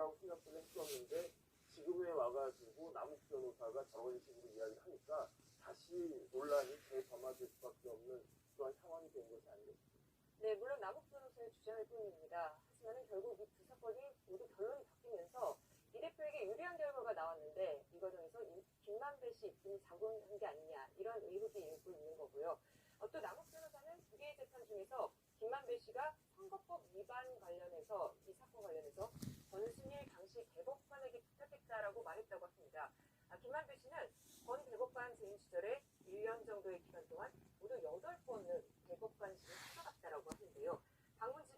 않을까라고 생각도 했었는데 지금에 와가지고 남욱 변호사가 저런 식으로 이야기를 하니까 다시 논란이 재점화될 수밖에 없는 그런 상황이 된 것이 아니겠습니까? 네, 물론 남욱 변호사의 주장일 뿐입니다. 하지만 결국 이 두 사건이 모두 결론이 바뀌면서 이 대표에게 유리한 결과가 나왔는데 이 과정에서 김만배 씨 입김이 작용한 게 아니냐 이런 의혹이 일고 있는 거고요. 또 남욱 변호사는 두 개의 재판 중에서 김만배 씨가 선거법 위반 관련해서 이 사건 관련해서 권순일 당시 대법관에게 부탁했다라고 말했다고 합니다. 김만배 씨는 권 대법관 재임 시절에 1년 정도의 기간 동안 모두 8번을 대법관실을 찾아갔다라고 하는데요. 방문지